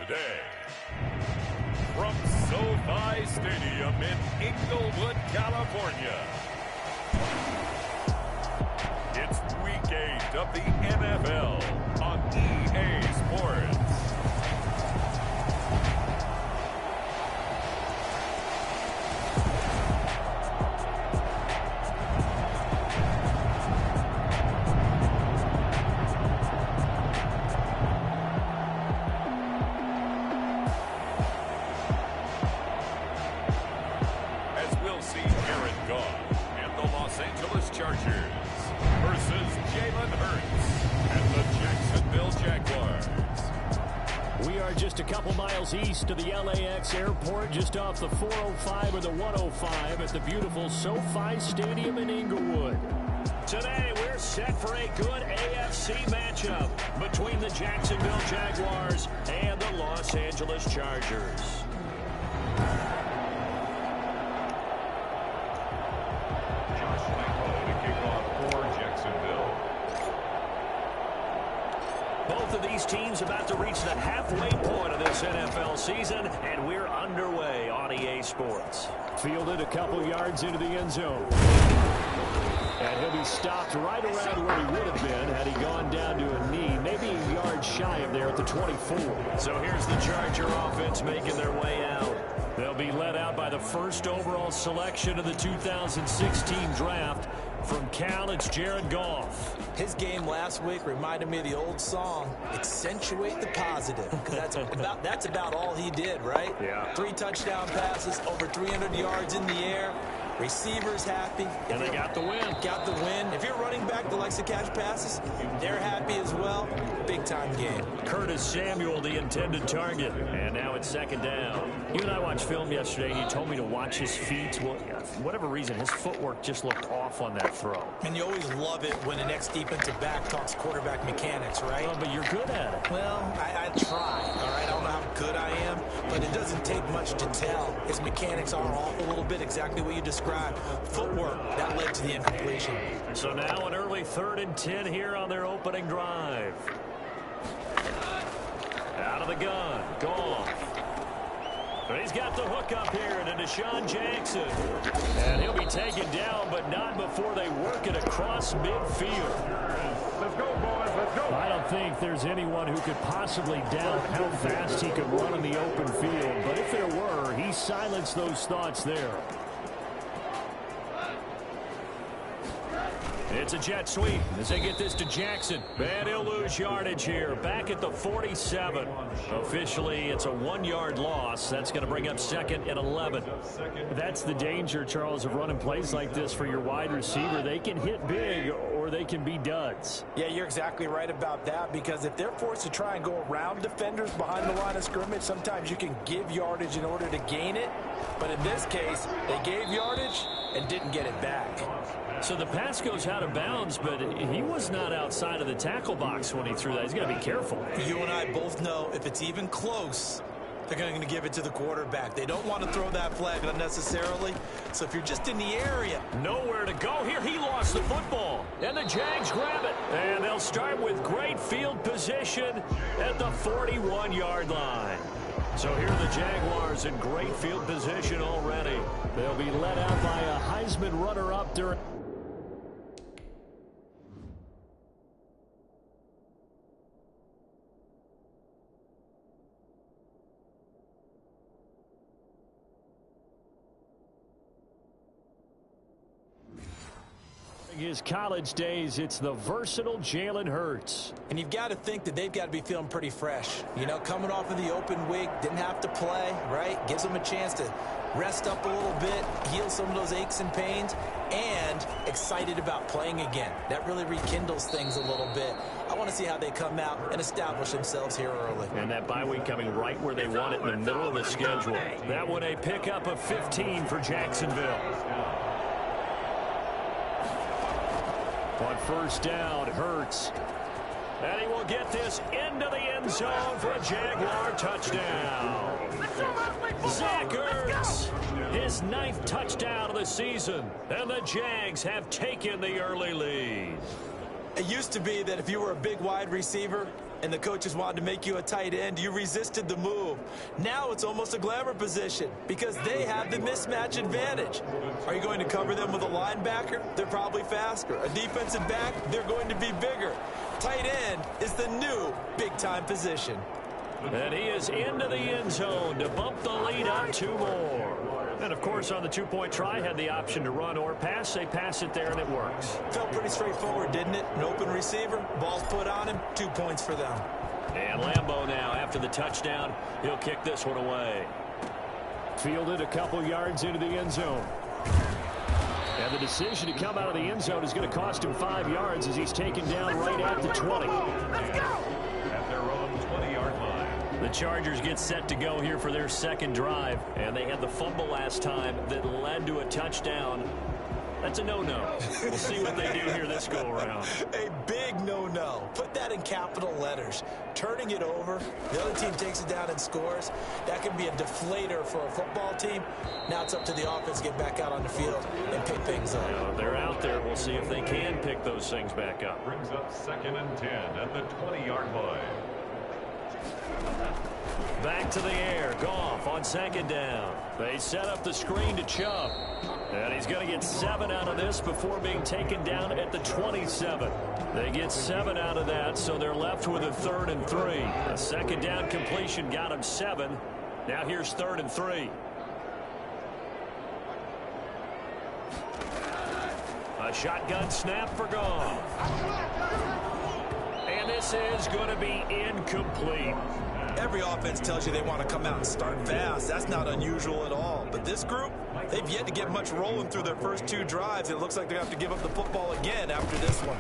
Today, from SoFi Stadium in Inglewood, California, it's Week 8 of the NFL on EA Sports. Just a couple miles east of the LAX airport, just off the 405 or the 105 at the beautiful SoFi Stadium in Inglewood. Today, we're set for a good AFC matchup between the Jacksonville Jaguars and the Los Angeles Chargers. Both of these teams about to reach the halfway point of this NFL season, and we're underway on EA Sports. Fielded a couple yards into the end zone. And he'll be stopped right around where he would have been had he gone down to a knee, maybe a yard shy of there at the 24. So here's the Charger offense making their way out. They'll be led out by the first overall selection of the 2016 draft. From Cal, it's Jared Goff. His game last week reminded me of the old song, accentuate the positive. Because that's about all he did, right? Yeah. 3 touchdown passes, over 300 yards in the air. Receivers happy. And they got the win. Got the win. If you're running back that likes to catch passes, they're happy as well. Big-time game. Curtis Samuel, the intended target. And now it's second down. You and I watched film yesterday, and you told me to watch his feet. Well, for whatever reason, his footwork just looked off on that throw. And you always love it when the next defensive back talks quarterback mechanics, right? Well, but you're good at it. Well, I try, all right? I don't know how good I am, but it doesn't take much to tell. His mechanics are off a little bit, exactly what you described. Footwork, that led to the incompletion. So now an early 3rd and 10 here on their opening drive. Out of the gun, Goff. He's got the hook up here to Deshaun Jackson. And he'll be taken down, but not before they work it across midfield. Let's go, boys. Let's go. I don't think there's anyone who could possibly doubt how fast he could run in the open field. But if there were, he silenced those thoughts there. It's a jet sweep as they get this to Jackson. And he'll lose yardage here. Back at the 47. Officially, it's a 1-yard loss. That's going to bring up 2nd and 11. That's the danger, Charles, of running plays like this for your wide receiver. They can hit big or they can be duds. Yeah, you're exactly right about that, because if they're forced to try and go around defenders behind the line of scrimmage, sometimes you can give yardage in order to gain it. But in this case, they gave yardage and didn't get it back. So the pass goes out of bounds, but he was not outside of the tackle box when he threw that. He's got to be careful. You and I both know if it's even close, they're going to give it to the quarterback. They don't want to throw that flag unnecessarily. So if you're just in the area. Nowhere to go here. He lost the football. And the Jags grab it. And they'll start with great field position at the 41-yard line. So here are the Jaguars in great field position already. They'll be led out by a Heisman runner-up during... His college days, it's the versatile Jalen Hurts. And you've got to think that they've got to be feeling pretty fresh. You know, coming off of the open week, didn't have to play, right? Gives them a chance to rest up a little bit, heal some of those aches and pains, and excited about playing again. That really rekindles things a little bit. I want to see how they come out and establish themselves here early. And that bye week coming right where they want it, in the middle of the schedule. That one a pickup of 15 for Jacksonville. On first down, Hurts. And he will get this into the end zone for a Jaguar touchdown. Zach Ertz, his 9th touchdown of the season. And the Jags have taken the early lead. It used to be that if you were a big wide receiver, and the coaches wanted to make you a tight end, you resisted the move. Now it's almost a glamour position because they have the mismatch advantage. Are you going to cover them with a linebacker? They're probably faster. A defensive back? They're going to be bigger. Tight end is the new big-time position. And he is into the end zone to bump the lead up 2 more. And, of course, on the two-point try, had the option to run or pass. They pass it there, and it works. Felt pretty straightforward, didn't it? An open receiver, ball's put on him, 2 points for them. And Lambeau now, after the touchdown, he'll kick this one away. Fielded a couple yards into the end zone. And the decision to come out of the end zone is going to cost him 5 yards as he's taken down right at the 20. Let's go! At their own 20-yard line. The Chargers get set to go here for their second drive, and they had the fumble last time that led to a touchdown. That's a no-no. We'll see what they do here this go-around. A big no-no. Put that in capital letters. Turning it over, the other team takes it down and scores. That can be a deflator for a football team. Now it's up to the offense to get back out on the field and pick things up. You know, they're out there. We'll see if they can pick those things back up. Brings up 2nd and 10 at the 20-yard line. Back to the air. Goff on 2nd down. They set up the screen to Chubb. And he's going to get 7 out of this before being taken down at the 27. They get 7 out of that, so they're left with a 3rd and 3. A 2nd down completion got him 7. Now here's 3rd and 3. A shotgun snap for Goff. And this is going to be incomplete. Every offense tells you they want to come out and start fast. That's not unusual at all. But this group, they've yet to get much rolling through their first 2 drives. It looks like they have to give up the football again after this one.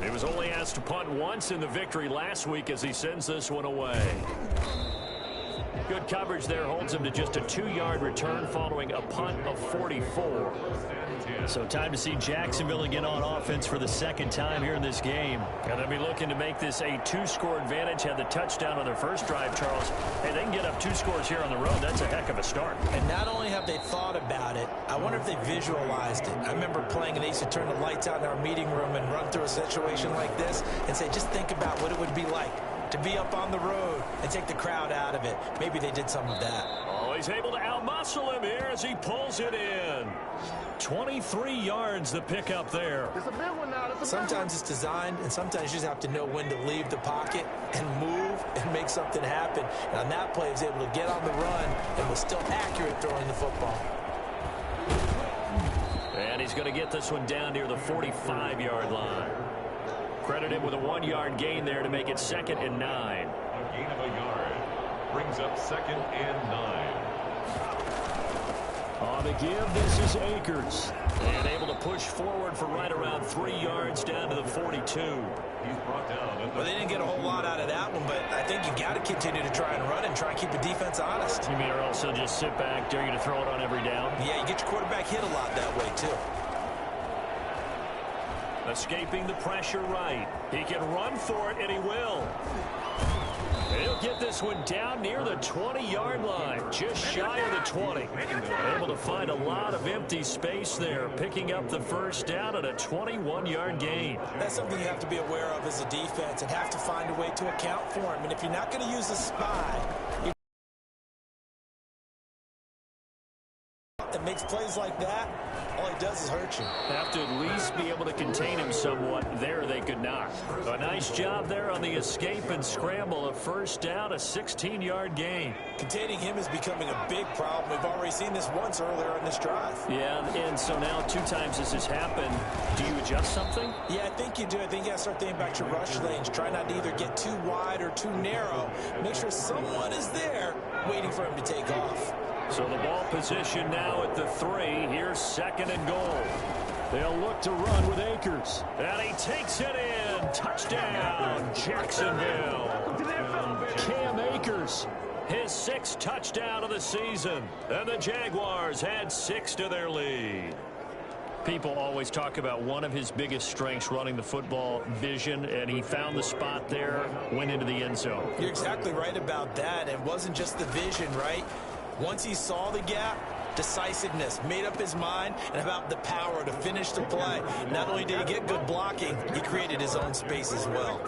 He was only asked to punt once in the victory last week as he sends this one away. Good coverage there holds him to just a 2-yard return following a punt of 44. So time to see Jacksonville again on offense for the 2nd time here in this game. And they'll be looking to make this a 2-score advantage. Had the touchdown on their first drive, Charles. Hey, they can get up 2 scores here on the road. That's a heck of a start. And not only have they thought about it, I wonder if they visualized it. I remember playing and they used to turn the lights out in our meeting room and run through a situation like this and say, just think about what it would be like to be up on the road and take the crowd out of it. Maybe they did some of that. Oh, he's able to outmuscle him here as he pulls it in. 23 yards the pickup there. It's a big one now. Sometimes it's designed, and sometimes you just have to know when to leave the pocket and move and make something happen. And on that play, he was able to get on the run and was still accurate throwing the football. And he's going to get this one down near the 45-yard line. Credit him with a 1-yard gain there to make it 2nd and 9. A gain of a yard. Brings up 2nd and 9. On the give, this is Akers. And able to push forward for right around 3 yards down to the 42. He's brought down. Well, they didn't get a whole lot out of that one, but I think you got to continue to try and run and try and keep the defense honest. You mean or also just sit back, dare you to throw it on every down? Yeah, you get your quarterback hit a lot that way, too. Escaping the pressure right. He can run for it, and he will. He'll get this one down near the 20-yard line, just shy of the 20. Able to find a lot of empty space there, picking up the first down at a 21-yard gain. That's something you have to be aware of as a defense and have to find a way to account for him. And if you're not going to use a spy that makes plays like that, all he does is hurt you. Have to at least be able to contain him somewhat. There they could not. A nice job there on the escape and scramble. A first down, a 16-yard gain. Containing him is becoming a big problem. We've already seen this once earlier in this drive. Yeah, and so now 2 times this has happened. Do you adjust something? Yeah, I think you do. I think you got to start thinking about your rush lanes. Try not to either get too wide or too narrow. Make sure someone is there waiting for him to take off. So the ball position now at the 3. Here's 2nd and goal. They'll look to run with Akers. And he takes it in. Touchdown, Jacksonville. Cam Akers, his 6th touchdown of the season. And the Jaguars had 6 to their lead. People always talk about one of his biggest strengths, running the football, vision, and he found the spot there, went into the end zone. You're exactly right about that. It wasn't just the vision, right? Once he saw the gap, decisiveness, made up his mind, and about the power to finish the play. Not only did he get good blocking, he created his own space as well.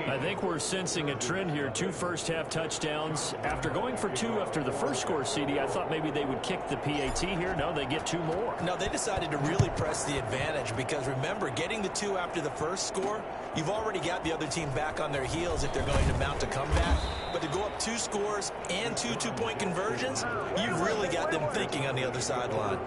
I think we're sensing a trend here. 2 first-half touchdowns. After going for 2 after the first score, CD, I thought maybe they would kick the PAT here. No, they get 2 more. No, they decided to really press the advantage because, remember, getting the 2 after the first score, you've already got the other team back on their heels if they're going to mount a comeback. But to go up 2 scores and 2 two-point conversions, you've really got them thinking on the other sideline.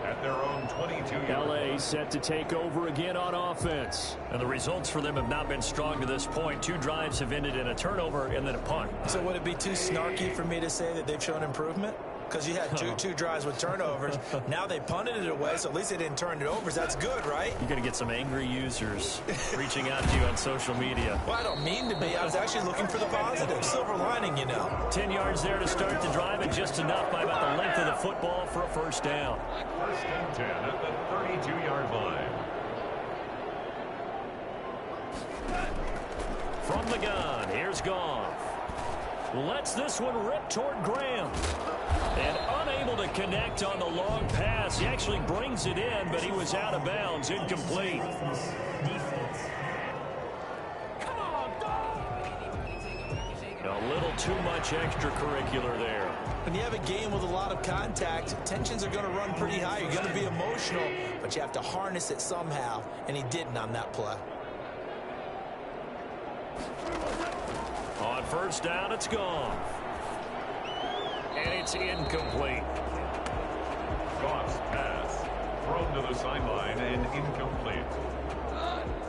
At their own 22. LA set to take over again on offense. And the results for them have not been strong to this point. 2 drives have ended in a turnover and then a punt. So would it be too snarky for me to say that they've shown improvement? Because you had two drives with turnovers. Now they punted it away, so at least they didn't turn it over. So that's good, right? You're going to get some angry users reaching out to you on social media. Well, I don't mean to be. I was actually looking for the positive. Silver lining, you know. 10 yards there to start the drive, and just enough by about the length of the football for a first down. First and 10 at the 32-yard line. From the gun, here's Goff. Lets this one rip toward Graham. And unable to connect on the long pass. He actually brings it in, but he was out of bounds, incomplete. A little too much extracurricular there. When you have a game with a lot of contact, tensions are going to run pretty high. You're going to be emotional, but you have to harness it somehow, and he didn't on that play. On first down, it's gone. And it's incomplete. Goff's pass thrown to the sideline and incomplete.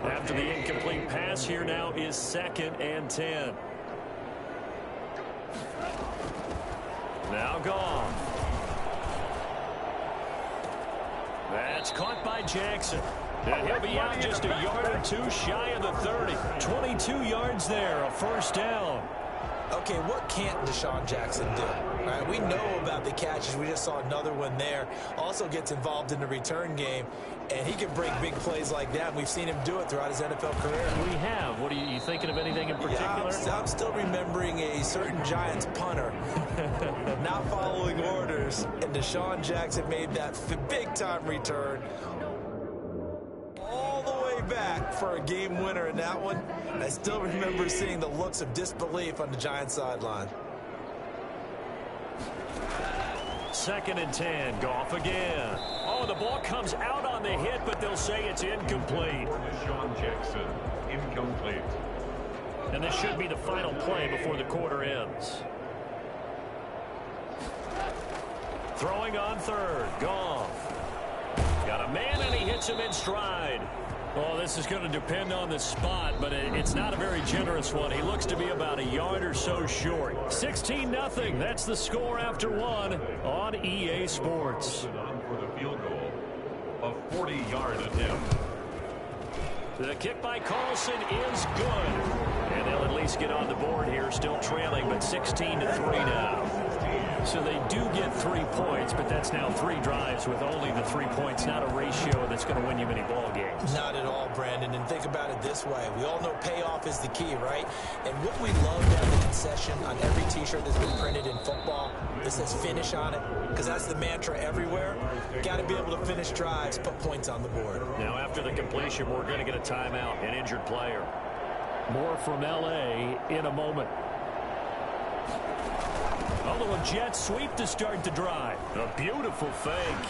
After the incomplete pass, here now is 2nd and 10. Now gone. That's caught by Jackson. And he'll be out just a yard or 2 shy of the 30. 22 yards there, a first down. Okay, what can't Deshaun Jackson do? All right, we know about the catches. We just saw another one there. Also gets involved in the return game, and he can break big plays like that. We've seen him do it throughout his NFL career. We have. What are you thinking of anything in particular? Yeah, I'm still remembering a certain Giants punter not following orders, and Deshaun Jackson made that big-time return all the way back for a game winner in that one. I still remember seeing the looks of disbelief on the Giants sideline. 2nd and 10. Goff again. Oh, the ball comes out on the hit, but they'll say it's incomplete. Deshaun Jackson, incomplete. And this should be the final play before the quarter ends. Throwing on 3rd. Goff. Got a man, and he hits him in stride. Oh, this is going to depend on the spot, but it's not a very generous one. He looks to be about a yard or so short. 16-0. That's the score after 1 on EA Sports. On for the field goal, a 40-yard attempt. The kick by Carlson is good. And they'll at least get on the board here, still trailing, but 16-3 now. So they do get 3 points, but that's now 3 drives with only the 3 points, not a ratio that's going to win you many ball games. Not at all, Brandon. And think about it this way. We all know payoff is the key, right? And wouldn't we love to have the concession on every T-shirt that's been printed in football that says finish on it? Because that's the mantra everywhere. Got to be able to finish drives, put points on the board. Now, after the completion, we're going to get a timeout, an injured player. More from L.A. in a moment. A little jet sweep to start the drive. A beautiful fake.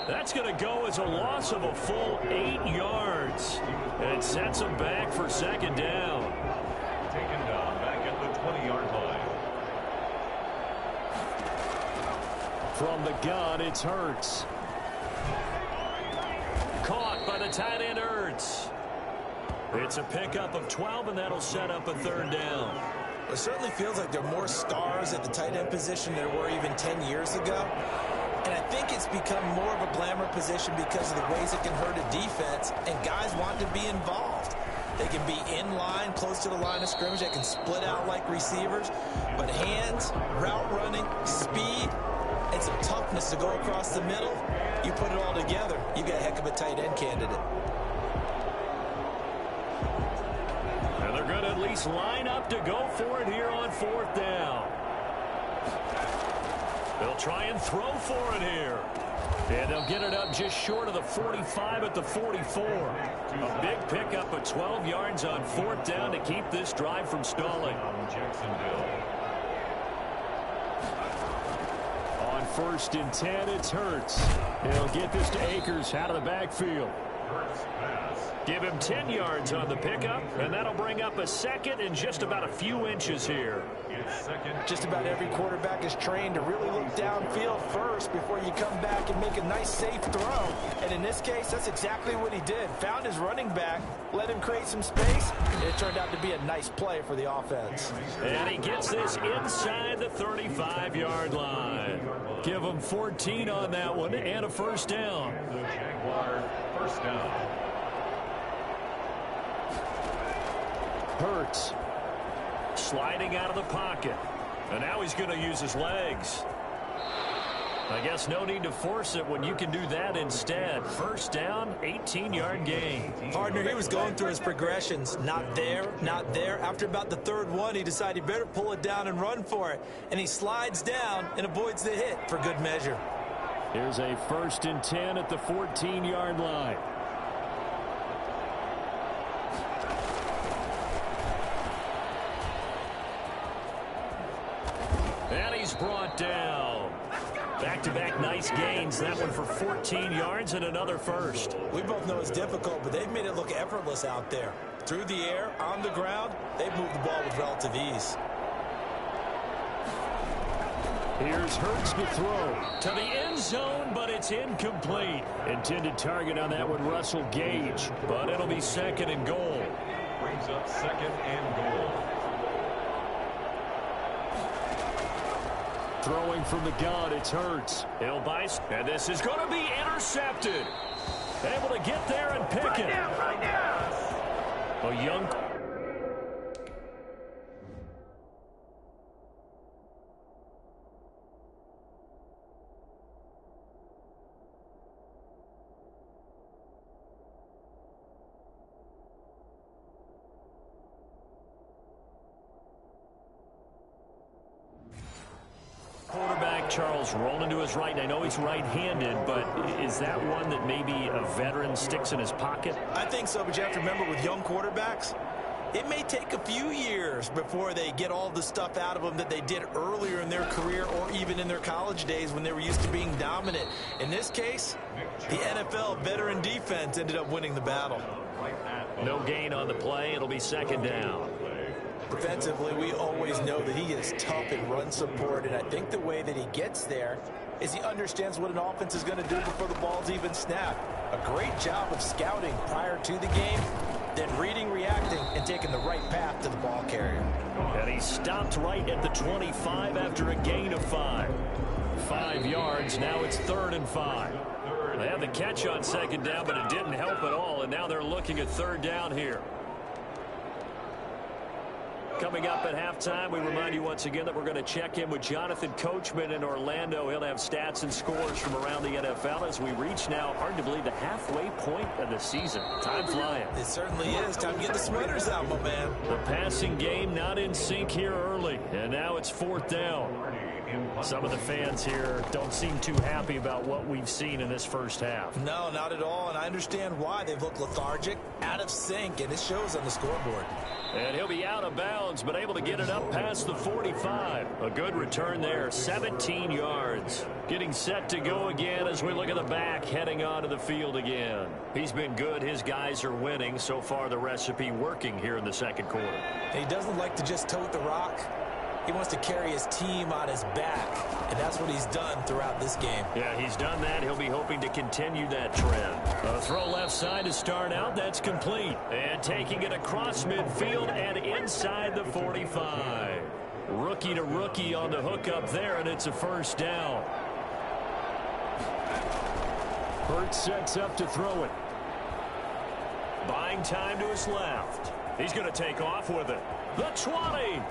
That's going to go as a loss of a full 8 yards. And it sets them back for 2nd down. Taken down back at the 20-yard line. From the gun, it's Hurts. Caught by the tight end, Hurts. It's a pickup of 12, and that'll set up a 3rd down. It certainly feels like there are more stars at the tight end position than there were even 10 years ago. And I think it's become more of a glamour position because of the ways it can hurt a defense, and guys want to be involved. They can be in line, close to the line of scrimmage. They can split out like receivers. But hands, route running, speed, and some toughness to go across the middle, you put it all together, you got a heck of a tight end candidate. And they're going to at least line up to go for it here on 4th down. They'll try and throw for it here. And they'll get it up just short of the 45 at the 44. A big pickup of 12 yards on 4th down to keep this drive from stalling. On 1st and 10, it's Hurts. He'll get this to Akers out of the backfield. Give him 10 yards on the pickup, and that'll bring up a 2nd and just about a few inches here. Just about every quarterback is trained to really look downfield first before you come back and make a nice, safe throw. And in this case, that's exactly what he did. Found his running back, let him create some space, and it turned out to be a nice play for the offense. And he gets this inside the 35-yard line. Give him 14 on that one and a 1st down. The Jaguar 1st down. Hurts sliding out of the pocket. And now he's going to use his legs. I guess no need to force it when you can do that instead. 1st down, 18-yard gain. Partner, he was going through his progressions. Not there, not there. After about the 3rd one, he decided he better pull it down and run for it. And he slides down and avoids the hit for good measure. Here's a 1st and 10 at the 14-yard line. And he's brought down. Back-to-back nice gains. That one for 14 yards and another 1st. We both know it's difficult, but they've made it look effortless out there. Through the air, on the ground, they've moved the ball with relative ease. Here's Hurts to throw to the end zone, but it's incomplete. Intended target on that one, Russell Gage, but it'll be 2nd and goal. Brings up 2nd and goal. Throwing from the gun, it's Hurts. He'll bice, and this is going to be intercepted. Able to get there and pick it. Right now. A young... quarterback, Charles, rolling to his right. And I know he's right-handed, but is that one that maybe a veteran sticks in his pocket? I think so, but you have to remember with young quarterbacks, it may take a few years before they get all the stuff out of them that they did earlier in their career or even in their college days when they were used to being dominant. In this case, the NFL veteran defense ended up winning the battle. No gain on the play. It'll be 2nd down. Defensively, we always know that he is tough in run support, and I think the way that he gets there is he understands what an offense is going to do before the ball's even snapped. A great job of scouting prior to the game, then reading, reacting, and taking the right path to the ball carrier. And he stopped right at the 25 after a gain of 5. 5 yards, now it's 3rd and 5. They had the catch on 2nd down, but it didn't help at all, and now they're looking at 3rd down here. Coming up at halftime, we remind you once again that we're going to check in with Jonathan Coachman in Orlando. He'll have stats and scores from around the NFL as we reach now, hard to believe, the halfway point of the season. Time flying. It certainly is. Time to get the sweaters out, my man. The passing game not in sync here early, and now it's 4th down. Some of the fans here don't seem too happy about what we've seen in this first half. No, not at all, and I understand why. They've looked lethargic, out of sync, and it shows on the scoreboard. And he'll be out of bounds, but able to get it up past the 45. A good return there, 17 yards. Getting set to go again as we look at the back, heading onto the field again. He's been good. His guys are winning. So far, the recipe working here in the 2nd quarter. He doesn't like to just tote the rock. He wants to carry his team on his back, and that's what he's done throughout this game. Yeah, he's done that. He'll be hoping to continue that trend. A throw left side to start out. That's complete. And taking it across midfield and inside the 45. Rookie to rookie on the hookup there, and it's a 1st down. Hurts sets up to throw it. Buying time to his left. He's going to take off with it. The 20.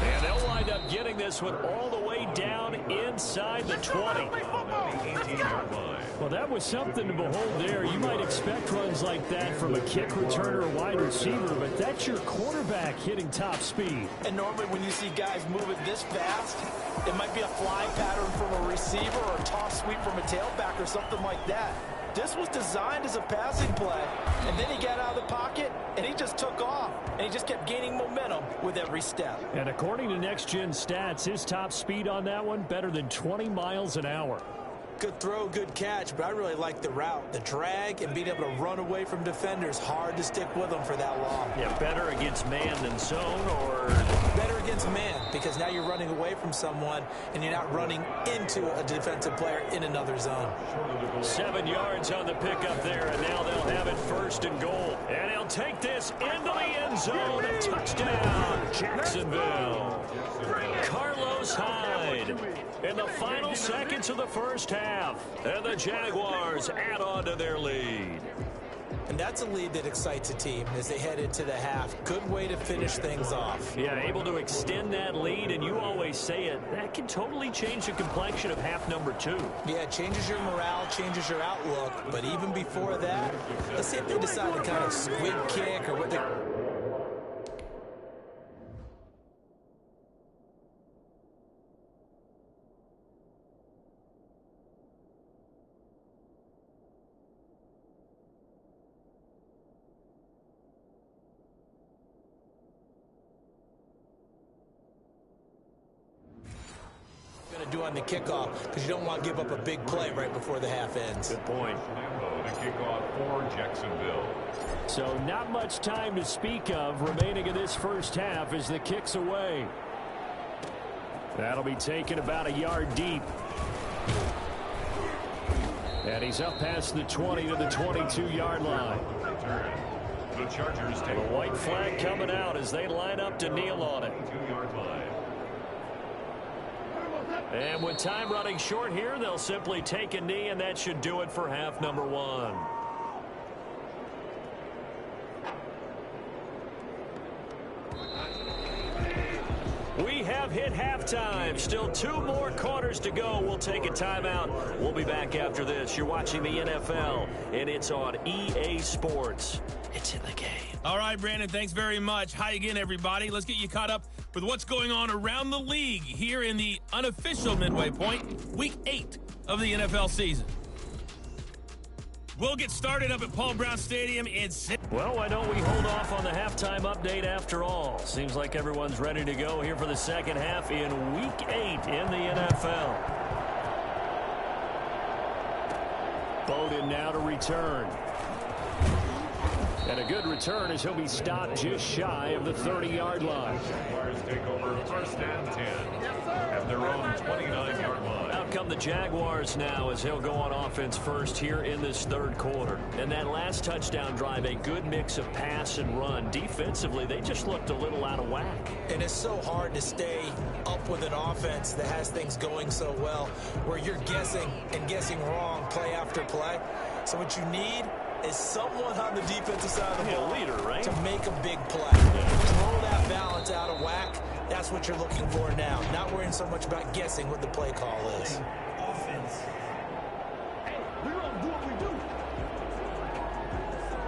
And And they'll wind up getting this one all the way down inside the 20. Well, that was something to behold there. You might expect runs like that from a kick returner or wide receiver, but that's your quarterback hitting top speed. And normally when you see guys moving this fast, it might be a fly pattern from a receiver or a toss sweep from a tailback or something like that. This was designed as a passing play, and then he got out of the pocket, and he just took off, and he just kept gaining momentum with every step. And according to Next Gen Stats, his top speed on that one, better than 20 miles an hour. Good throw, good catch, but I really like the route. The drag and being able to run away from defenders, hard to stick with them for that long. Yeah, better against man than zone, or better against man, because now you're running away from someone and you're not running into a defensive player in another zone. 7 yards on the pickup there, and now they'll have it 1st and goal. And he'll take this into the end zone. A touchdown, Jacksonville. Carlos Hyde in the final seconds of the first half. And the Jaguars add on to their lead. And that's a lead that excites a team as they head into the half. Good way to finish things off. Yeah, able to extend that lead, and you always say it, that can totally change the complexion of half number 2. Yeah, it changes your morale, changes your outlook. But even before that, let's see if they decide to kind of squib kick or what they... do on the kickoff, because you don't want to give up a big play right before the half ends. Good point. The kickoff for Jacksonville. So not much time to speak of remaining in this first half as the kick's away. That'll be taken about a yard deep. And he's up past the 20 to the 22-yard line. The Chargers take the white flag coming out as they line up to kneel on it. 2-yard line. And with time running short here, they'll simply take a knee, and that should do it for half number 1. We have hit halftime. Still 2 more quarters to go. We'll take a timeout. We'll be back after this. You're watching the NFL, and it's on EA Sports. It's in the game. All right, Brandon, thanks very much. Hi again, everybody. Let's get you caught up with what's going on around the league here in the unofficial midway point, Week 8 of the NFL season. We'll get started up at Paul Brown Stadium in Well, why don't we hold off on the halftime update after all? Seems like everyone's ready to go here for the second half in Week 8 in the NFL. Bowden now to return. And a good return as he'll be stopped just shy of the 30-yard line. Jaguars take over 1st and 10 at their own 29-yard line. Out come the Jaguars now as he'll go on offense first here in this 3rd quarter. And that last touchdown drive, a good mix of pass and run. Defensively, they just looked a little out of whack. And it's so hard to stay up with an offense that has things going so well, where you're guessing and guessing wrong play after play. So what you need is someone on the defensive side of the ball leader, right? to make a big play. Throw that balance out of whack. That's what you're looking for now. Not worrying so much about guessing what the play call is. Offense. Hey, we're going to do what we do.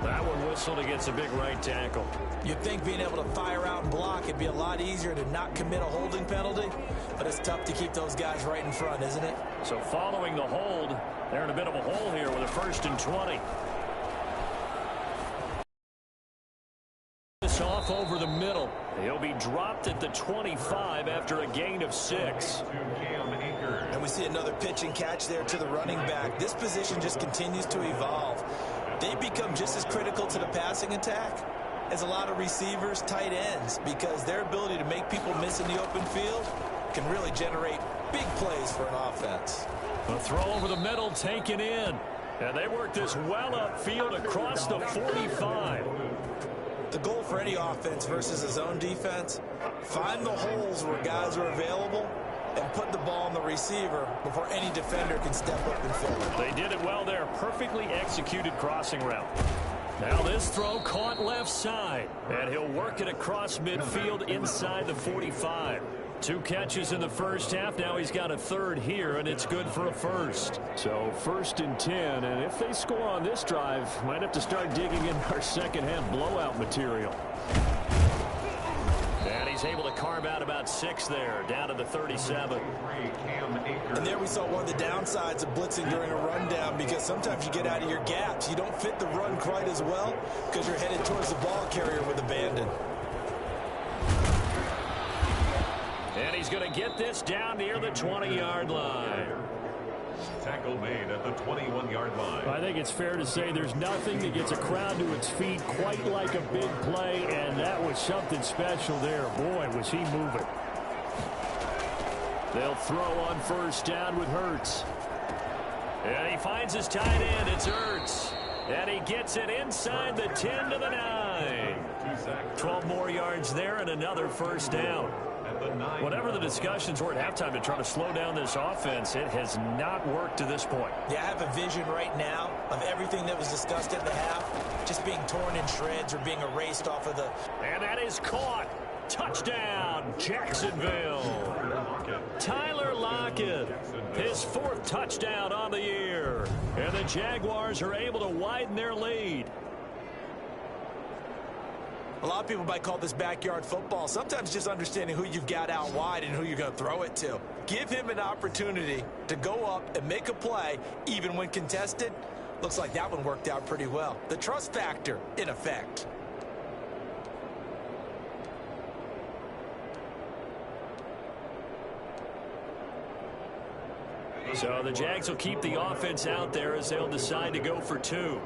That one whistled against a big right tackle. You'd think being able to fire out and block, it'd be a lot easier to not commit a holding penalty, but it's tough to keep those guys right in front, isn't it? So following the hold, they're in a bit of a hole here with a 1st and 20. Off over the middle. He'll be dropped at the 25 after a gain of 6. And we see another pitch and catch there to the running back. This position just continues to evolve. They become just as critical to the passing attack as a lot of receivers, tight ends, because their ability to make people miss in the open field can really generate big plays for an offense. A throw over the middle taken in. And they work this well upfield across the 45. The goal for any offense versus a zone defense, find the holes where guys are available and put the ball on the receiver before any defender can step up and fill it. They did it well there. Perfectly executed crossing route. Now this throw caught left side, and he'll work it across midfield inside the 45. 2 catches in the first half. Now he's got a third here, and it's good for a first. So 1st and 10, and if they score on this drive, might have to start digging in our second half blowout material. And he's able to carve out about 6 there, down to the 37. And there we saw one of the downsides of blitzing during a rundown, because sometimes you get out of your gaps. You don't fit the run quite as well because you're headed towards the ball carrier with abandon. And he's going to get this down near the 20-yard line. Tackle made at the 21-yard line. I think it's fair to say there's nothing that gets a crowd to its feet quite like a big play, and that was something special there. Boy, was he moving. They'll throw on 1st down with Hurts. And he finds his tight end. It's Hurts. And he gets it inside the 10 to the 9. 12 more yards there and another 1st down. Whatever the discussions were at halftime to try to slow down this offense, it has not worked to this point. Yeah, I have a vision right now of everything that was discussed at the half just being torn in shreds or being erased off of the... And that is caught. Touchdown, Jacksonville. Tyler Lockett, his 4th touchdown on the year. And the Jaguars are able to widen their lead. A lot of people might call this backyard football. Sometimes just understanding who you've got out wide and who you're going to throw it to. Give him an opportunity to go up and make a play, even when contested. Looks like that one worked out pretty well. The trust factor, in effect. So the Jags will keep the offense out there as they'll decide to go for 2.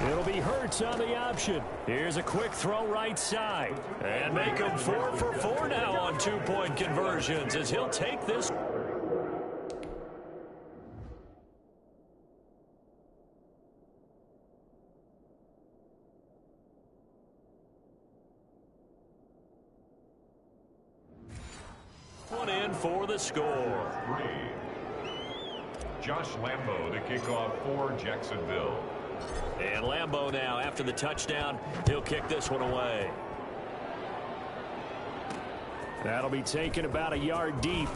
It'll be Hurts on the option. Here's a quick throw right side. And make him 4 for 4 now on 2-point conversions as he'll take this. One in for the score. Josh Lambo to kick off for Jacksonville. And Lambo now, after the touchdown, he'll kick this one away. That'll be taken about a yard deep.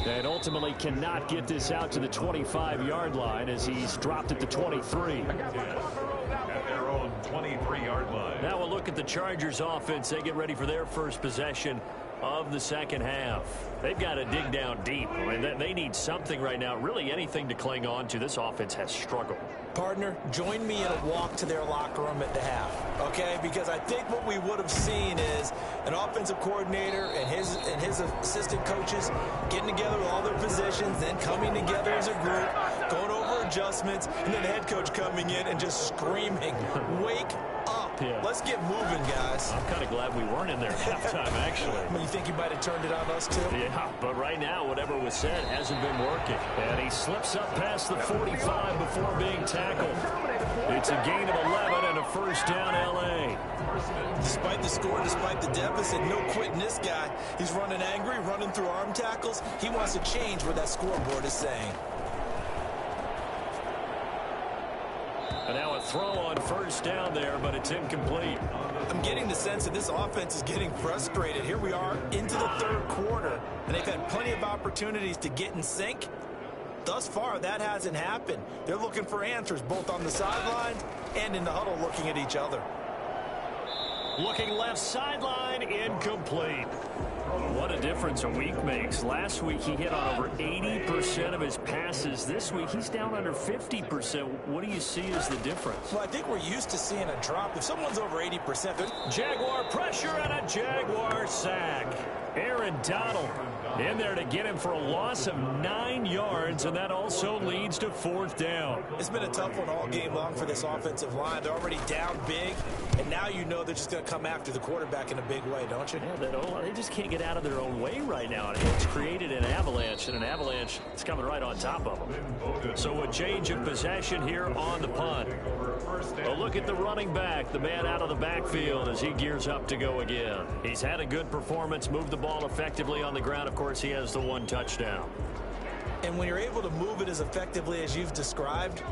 And ultimately cannot get this out to the 25-yard line as he's dropped at the 23. At their own 23-yard line. Now we'll look at the Chargers offense. They get ready for their first possession of the second half. They've got to dig down deep. I mean, they need something right now, really anything to cling on to. This offense has struggled. Partner, join me in a walk to their locker room at the half, okay? Because I think what we would have seen is an offensive coordinator and his assistant coaches getting together with all their positions, then coming together as a group, going over adjustments, and then the head coach coming in and just screaming, "Wake up. Yeah. Let's get moving, guys." I'm kind of glad we weren't in there at halftime, actually. I mean, you think you might have turned it on us, too? Yeah, but right now, whatever was said hasn't been working. And he slips up past the 45 before being tackled. It's a gain of 11 and a 1st down, L.A. Despite the score, despite the deficit, no quitting this guy. He's running angry, running through arm tackles. He wants to change what that scoreboard is saying. And now a throw on 1st down there, but it's incomplete. I'm getting the sense that this offense is getting frustrated. Here we are into the 3rd quarter, and they've had plenty of opportunities to get in sync. Thus far, that hasn't happened. They're looking for answers both on the sidelines and in the huddle looking at each other. Looking left sideline, incomplete. What a difference a week makes. Last week he hit on over 80% of his passes. This week he's down under 50%. What do you see as the difference? Well, I think we're used to seeing a drop. If someone's over 80%, Jaguar pressure and a Jaguar sack. Aaron Donald in there to get him for a loss of 9 yards, and that also leads to 4th down. It's been a tough one all game long for this offensive line. They're already down big, and now you know they're just going to come after the quarterback in a big way, don't you? Yeah, they just can't get out of their own way right now. It's created an avalanche, and an avalanche is coming right on top of them. So a change of possession here on the punt. A look at the running back, the man out of the backfield as he gears up to go again. He's had a good performance, moved the ball effectively on the ground. Of course, he has the 1 touchdown. And when you're able to move it as effectively as you've described,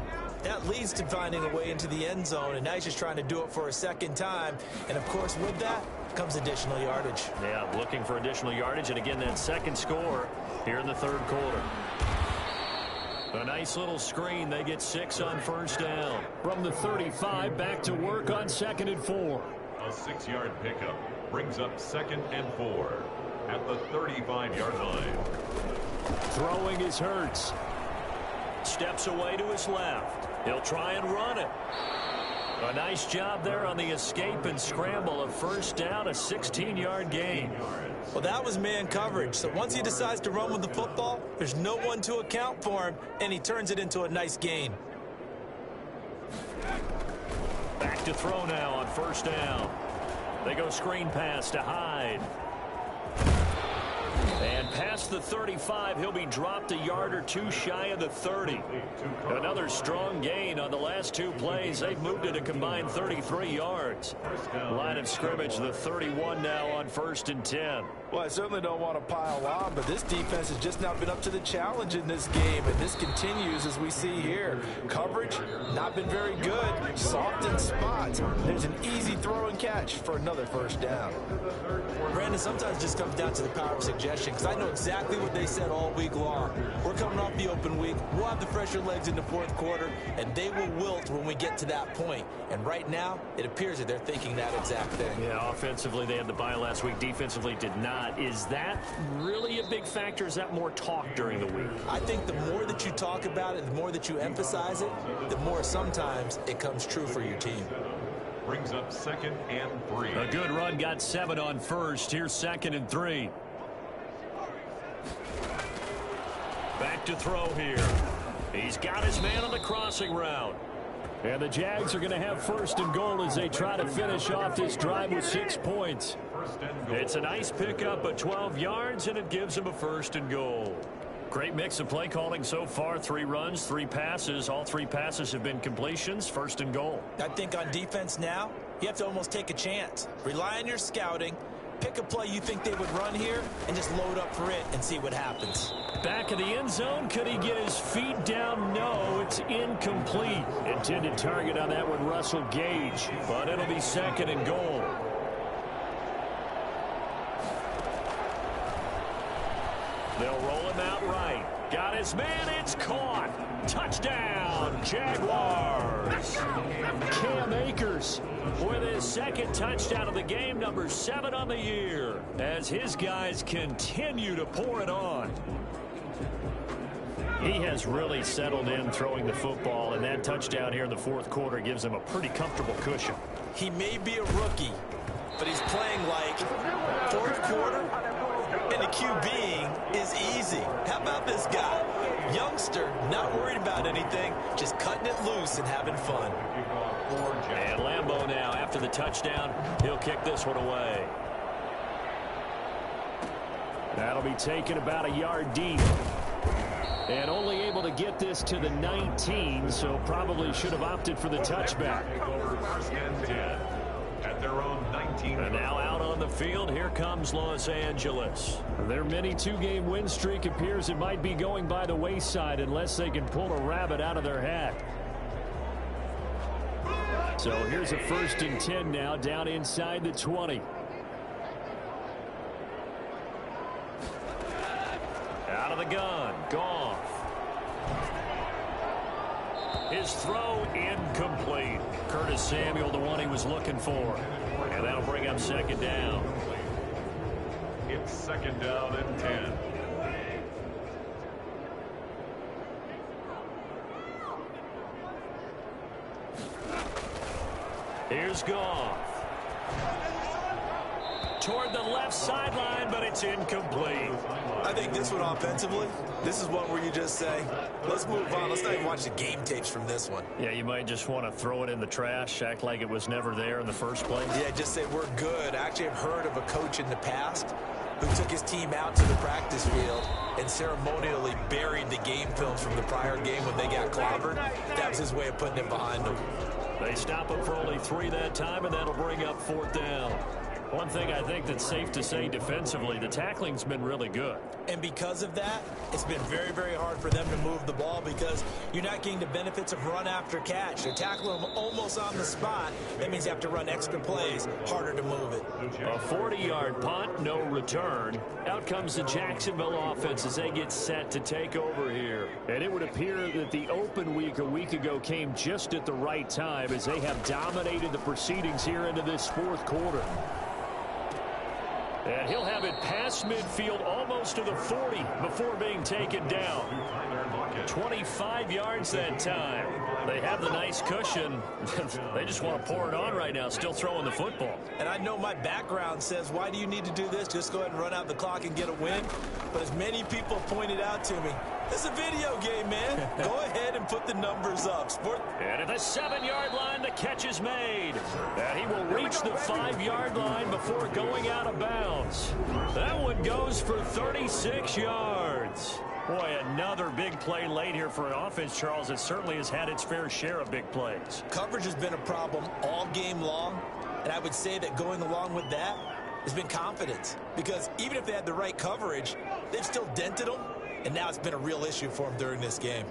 That leads to finding a way into the end zone, and now he's just trying to do it for a second time. And, of course, with that comes additional yardage. Yeah, looking for additional yardage, and again, that second score here in the third quarter. A nice little screen. They get 6 on first down. From the 35, back to work on 2nd and 4. A 6-yard pickup brings up 2nd and 4 at the 35-yard line. Throwing is Hurts. Steps away to his left. He'll try and run it. A nice job there on the escape and scramble. A first down, a 16-yard gain. Well, that was man coverage. So once he decides to run with the football, there's no one to account for him, and he turns it into a nice gain. Back to throw now on first down. They go screen pass to Hyde. And past the 35, he'll be dropped a yard or two shy of the 30. Another strong gain on the last 2 plays. They've moved it a combined 33 yards. Line of scrimmage, the 31 now on 1st and 10. Well, I certainly don't want to pile on, but this defense has just not been up to the challenge in this game, and this continues as we see here. Coverage, not been very good. Soft in spots. There's an easy throw and catch for another first down. Brandon, sometimes it just comes down to the power of suggestion, because I know exactly what they said all week long. We're coming off the open week. We'll have the fresher legs in the fourth quarter, and they will wilt when we get to that point. And right now, it appears that they're thinking that exact thing. Yeah, offensively, they had the bye last week. Defensively, did not. Is that really a big factor? Is that more talk during the week? I think the more that you talk about it, the more that you emphasize it, the more sometimes it comes true for your team. Brings up 2nd and 3. A good run, got 7 on first. Here's 2nd and 3. Back to throw here. He's got his man on the crossing route. And the Jags are going to have 1st and goal as they try to finish off this drive with 6 points. It's a nice pickup of 12 yards, and it gives them a 1st and goal. Great mix of play calling so far. 3 runs, 3 passes. All 3 passes have been completions. 1st and goal. I think on defense now, you have to almost take a chance. Rely on your scouting. Pick a play you think they would run here and just load up for it and see what happens. Back in the end zone. Could he get his feet down? No, it's incomplete. Intended target on that one, Russell Gage. But it'll be 2nd and goal. They'll roll him out right. Got his man. It's caught. Touchdown, Jaguars. Cam Akers with his 2nd touchdown of the game, number 7 on the year, as his guys continue to pour it on. He has really settled in throwing the football, and that touchdown here in the 4th quarter gives him a pretty comfortable cushion. He may be a rookie, but he's playing like 4th quarter, and the QBing is easy. How about this guy? Youngster, not worried about anything, just cutting it loose and having fun. And Lambeau now, after the touchdown, he'll kick this one away. That'll be taken about a yard deep. And only able to get this to the 19, so probably should have opted for the touchback. First and 10 at their own 19. And now out on the field, here comes Los Angeles. Their mini 2-game win streak appears it might be going by the wayside unless they can pull a rabbit out of their hat. So here's a 1st and 10 now, down inside the 20. Out of the gun, Goff. His throw incomplete. Curtis Samuel, the one he was looking for. And that'll bring up 2nd down. It's 2nd down and 10. Here's Goff. Toward the left sideline, but it's incomplete. I think this one offensively, this is one where you just say, let's move on. Let's not even watch the game tapes from this one. Yeah, you might just want to throw it in the trash, act like it was never there in the first place. Yeah, just say we're good. Actually, I've heard of a coach in the past who took his team out to the practice field and ceremonially buried the game film from the prior game when they got clobbered. That was his way of putting it behind them. They stop him for only 3 that time, and that'll bring up 4th down. One thing I think that's safe to say defensively, the tackling's been really good. And because of that, it's been very, very hard for them to move the ball because you're not getting the benefits of run after catch. They're tackling them almost on the spot. That means you have to run extra plays, harder to move it. A 40-yard punt, no return. Out comes the Jacksonville offense as they get set to take over here. And it would appear that the open week a week ago came just at the right time as they have dominated the proceedings here into this fourth quarter. And he'll have it past midfield almost to the 40 before being taken down. 25 yards that time. They have the nice cushion. They just want to pour it on right now, still throwing the football. And I know my background says, why do you need to do this? Just go ahead and run out the clock and get a win. But as many people pointed out to me, it's a video game, man. Go ahead and put the numbers up. And at the 7-yard line, the catch is made. And he will reach the 5-yard line before going out of bounds. That one goes for 36 yards. Boy, another big play late here for an offense, Charles, that certainly has had its fair share of big plays. Coverage has been a problem all game long, and I would say that going along with that has been confidence. Because even if they had the right coverage, they've still dented them, and now it's been a real issue for them during this game.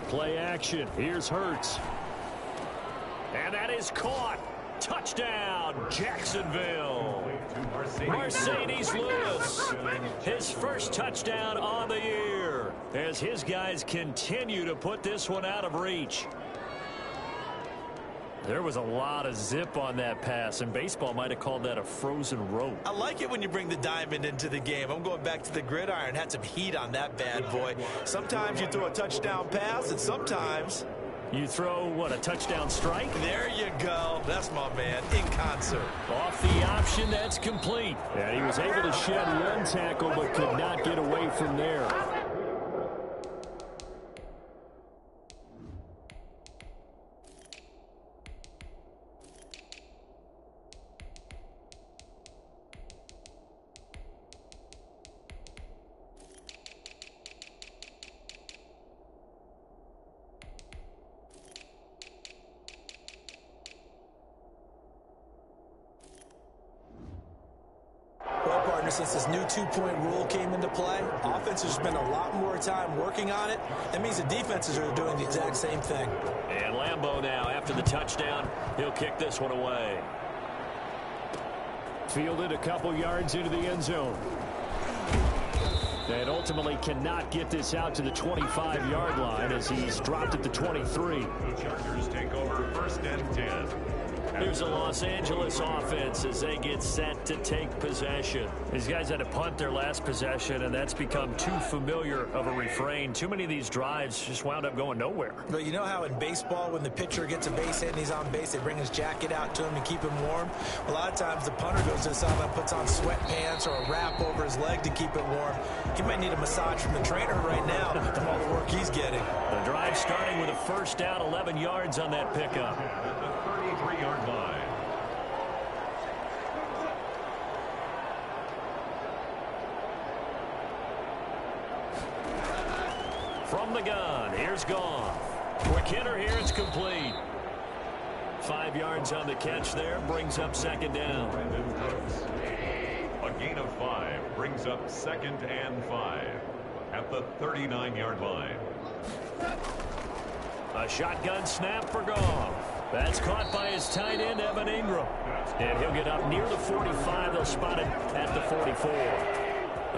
Play action. Here's Hurts. And that is caught. Touchdown, Jacksonville. Mercedes Lewis, his first touchdown on the year as his guys continue to put this one out of reach. There was a lot of zip on that pass, and baseball might have called that a frozen rope. I like it when you bring the diamond into the game. I'm going back to the gridiron. Had some heat on that bad boy. Sometimes you throw a touchdown pass, and sometimes you throw, what, a touchdown strike? There you go. That's my man, in concert. Off the option, that's complete. And he was able to shed one tackle, but could not get away from there. Since this new two-point rule came into play, offense has spent a lot more time working on it. That means the defenses are doing the exact same thing. And Lambeau now, after the touchdown, he'll kick this one away. Fielded a couple yards into the end zone. And ultimately cannot get this out to the 25-yard line as he's dropped at the 23. The Chargers take over 1st and 10. Here's a Los Angeles offense as they get set to take possession. These guys had to punt their last possession, and that's become too familiar of a refrain. Too many of these drives just wound up going nowhere. But you know how in baseball, when the pitcher gets a base hit and he's on base, they bring his jacket out to him to keep him warm? A lot of times the punter goes to the sideline, puts on sweatpants or a wrap over his leg to keep it warm. He might need a massage from the trainer right now from all the work he's getting. The drive starting with a first down, 11 yards on that pickup. At the 33-yard line. From the gun, here's Goff. Quick hitter here, it's complete. 5 yards on the catch there, brings up 2nd down. A gain of 5 brings up 2nd and 5 at the 39-yard line. A shotgun snap for Goff. That's caught by his tight end, Evan Ingram. And he'll get up near the 45. They'll spot it at the 44.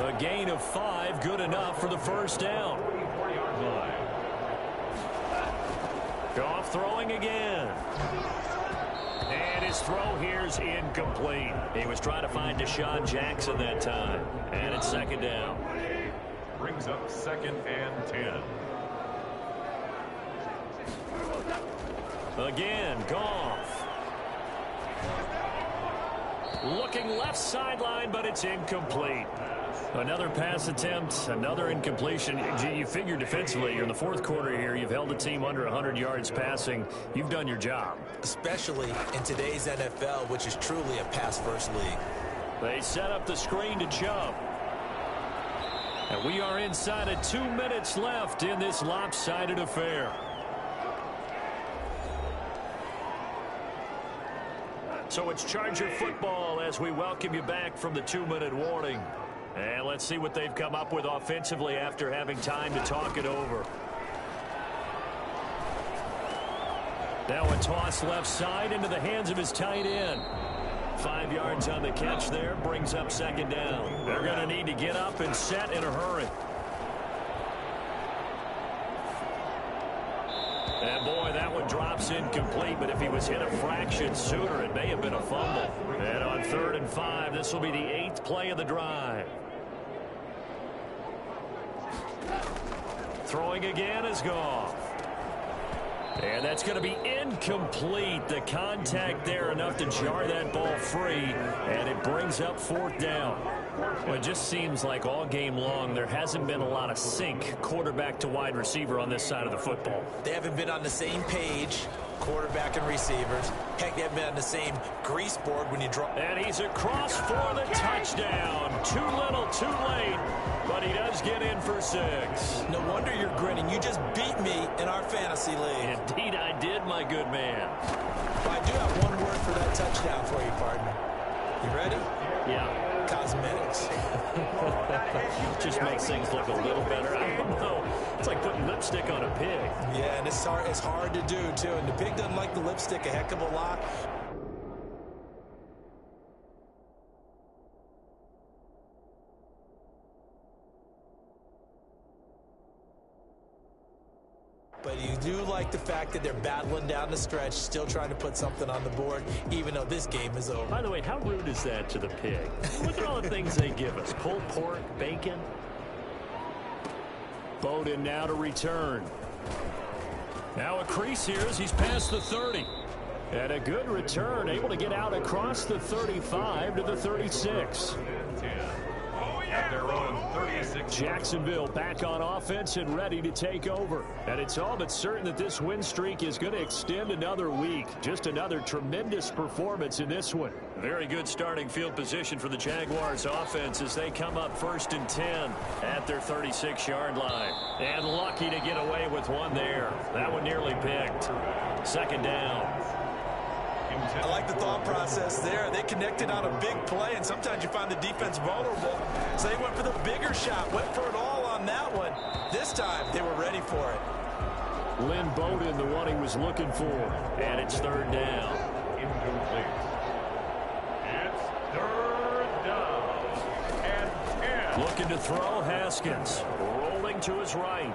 A gain of 5, good enough for the first down. Goff throwing again. And his throw here's incomplete. He was trying to find Deshaun Jackson that time. And it's 2nd down. Brings up 2nd and 10. Again, Goff. Looking left sideline, but it's incomplete. Another pass attempt, another incompletion. You figure defensively, you're in the 4th quarter here. You've held the team under 100 yards passing. You've done your job. Especially in today's NFL, which is truly a pass-first league. They set up the screen to Chubb. And we are inside of 2 minutes left in this lopsided affair. So it's Charger football as we welcome you back from the 2-minute warning. And let's see what they've come up with offensively after having time to talk it over. Now a toss left side into the hands of his tight end. 5 yards on the catch there, brings up second down. They're going to need to get up and set in a hurry. And boy, that one drops incomplete, but if he was hit a fraction sooner, it may have been a fumble. And on 3rd and 5, this will be the 8th play of the drive. Throwing again is Goff. And that's going to be incomplete. The contact there enough to jar that ball free, and it brings up 4th down. Well, it just seems like all game long there hasn't been a lot of sync quarterback to wide receiver on this side of the football. They haven't been on the same page, quarterback and receivers. Heck, they haven't been on the same grease board when you draw. And he's across for the touchdown. Too little, too late, but he does get in for 6. No wonder you're grinning. You just beat me in our fantasy league. Indeed I did, my good man. Well, I do have one word for that touchdown for you, partner. You ready? Yeah. Cosmetics. Just makes things look a little better. I don't know. It's like putting lipstick on a pig. Yeah, and it's hard to do, too. And the pig doesn't like the lipstick a heck of a lot. But you do like the fact that they're battling down the stretch, still trying to put something on the board, even though this game is over. By the way, how rude is that to the pig? Look at all the things they give us. Pulled pork, bacon. Bowden now to return. Now a crease here as he's past the 30. And a good return, able to get out across the 35 to the 36. At their own 36. Jacksonville back on offense and ready to take over. And it's all but certain that this win streak is going to extend another week. Just another tremendous performance in this one. Very good starting field position for the Jaguars offense as they come up 1st and 10 at their 36-yard line. And lucky to get away with one there. That one nearly picked. 2nd down. I like the thought process there. They connected on a big play, and sometimes you find the defense vulnerable. So they went for the bigger shot, went for it all on that one. This time, they were ready for it. Lynn Bowden, the one he was looking for. And it's 3rd down. Incomplete. It's 3rd down and 10. Looking to throw, Haskins. Rolling to his right.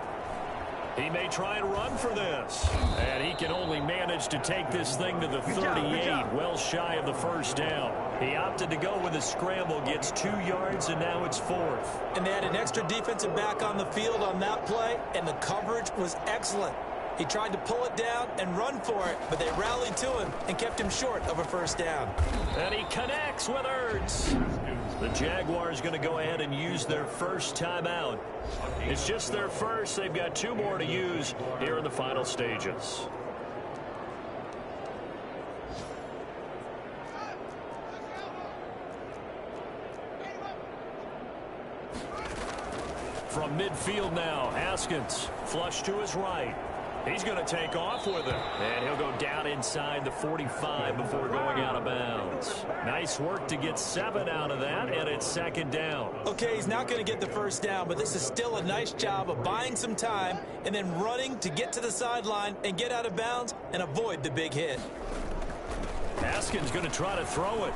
He may try and run for this. And he can only manage to take this thing to the 38, well shy of the 1st down. He opted to go with a scramble, gets 2 yards, and now it's 4th. And they had an extra defensive back on the field on that play, and the coverage was excellent. He tried to pull it down and run for it, but they rallied to him and kept him short of a 1st down. And he connects with Ertz. The Jaguars going to go ahead and use their first timeout. It's just their first. They've got 2 more to use here in the final stages. From midfield now, Haskins flush to his right. He's going to take off with it. And he'll go down inside the 45 before going out of bounds. Nice work to get 7 out of that, and it's 2nd down. Okay, he's not going to get the 1st down, but this is still a nice job of buying some time and then running to get to the sideline and get out of bounds and avoid the big hit. Haskins going to try to throw it.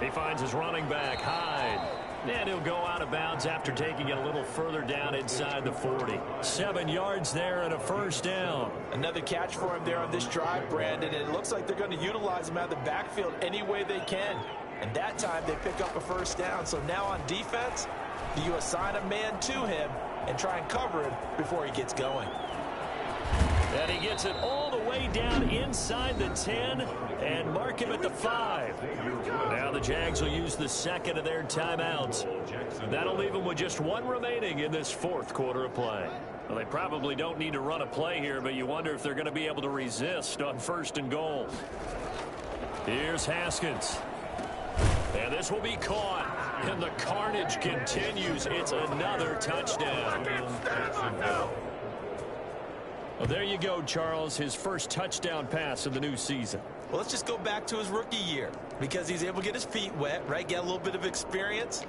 He finds his running back, Hyde. And he'll go out of bounds after taking it a little further down inside the 40. 7 yards there and a 1st down. Another catch for him there on this drive, Brandon. And it looks like they're going to utilize him out of the backfield any way they can. And that time they pick up a 1st down. So now on defense, do you assign a man to him and try and cover him before he gets going? And he gets it all the way down inside the 10 and mark him at the 5. Now the Jags will use the 2nd of their timeouts. That'll leave them with just 1 remaining in this 4th quarter of play. Well, they probably don't need to run a play here, but you wonder if they're going to be able to resist on 1st and goal. Here's Haskins. And this will be caught. And the carnage continues. It's another touchdown. Well, there you go, Charles, his first touchdown pass of the new season. Well, let's just go back to his rookie year because he's able to get his feet wet, right? Get a little bit of experience.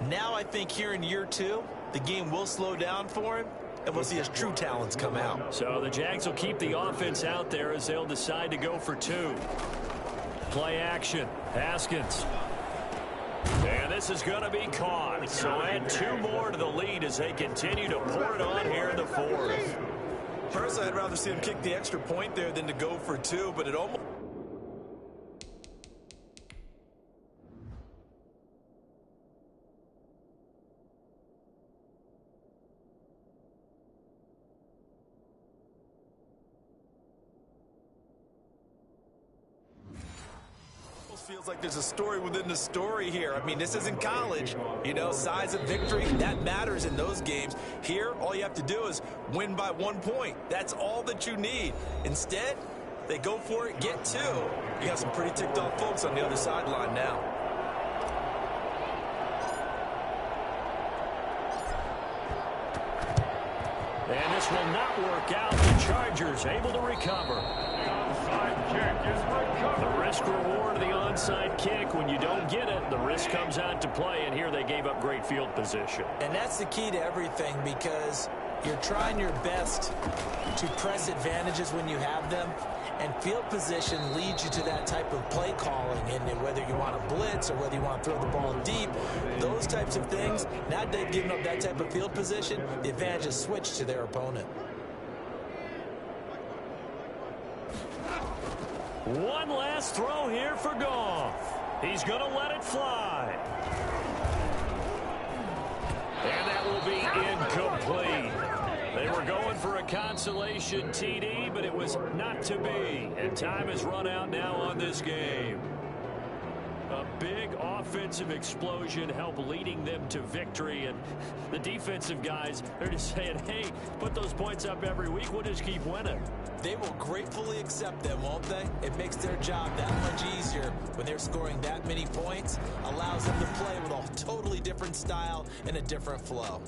Now I think here in year 2, the game will slow down for him, and we'll see his true talents come out. So the Jags will keep the offense out there as they'll decide to go for 2. Play action. Haskins. And this is going to be caught. So add 2 more to the lead as they continue to pour it on here in the 4th. Personally, I'd rather see him kick the extra point there than to go for 2, but it almost... feels like there's a story within the story here. I mean, this isn't college. You know, size of victory, that matters in those games. Here, all you have to do is win by 1 point. That's all that you need. Instead, they go for it, get 2. You got some pretty ticked off folks on the other sideline now. And this will not work out. The Chargers able to recover. The risk-reward of the onside kick, when you don't get it, the risk comes out to play, and here they gave up great field position. And that's the key to everything because you're trying your best to press advantages when you have them, and field position leads you to that type of play calling, and whether you want to blitz or whether you want to throw the ball deep, those types of things, now that they've given up that type of field position, the advantage is switched to their opponent. One last throw here for Goff. He's going to let it fly. And that will be incomplete. They were going for a consolation TD, but it was not to be. And time has run out now on this game. A big offensive explosion helped leading them to victory. And the defensive guys, they're just saying, hey, put those points up every week. We'll just keep winning. They will gratefully accept them, won't they? It makes their job that much easier when they're scoring that many points. Allows them to play with a totally different style and a different flow.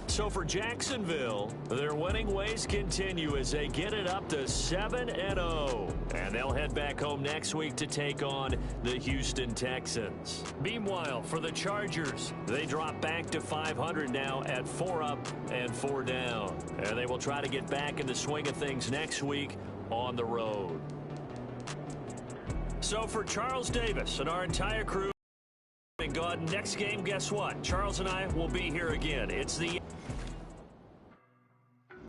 So for Jacksonville, their winning ways continue as they get it up to 7-0. And they'll head back home next week to take on the Houston Texans. Meanwhile, for the Chargers, they drop back to 500 now at 4 up and 4 down. And they will try to get back in the swing of things next week on the road. So for Charles Davis and our entire crew, God, next game, guess what? Charles and I will be here again. It's the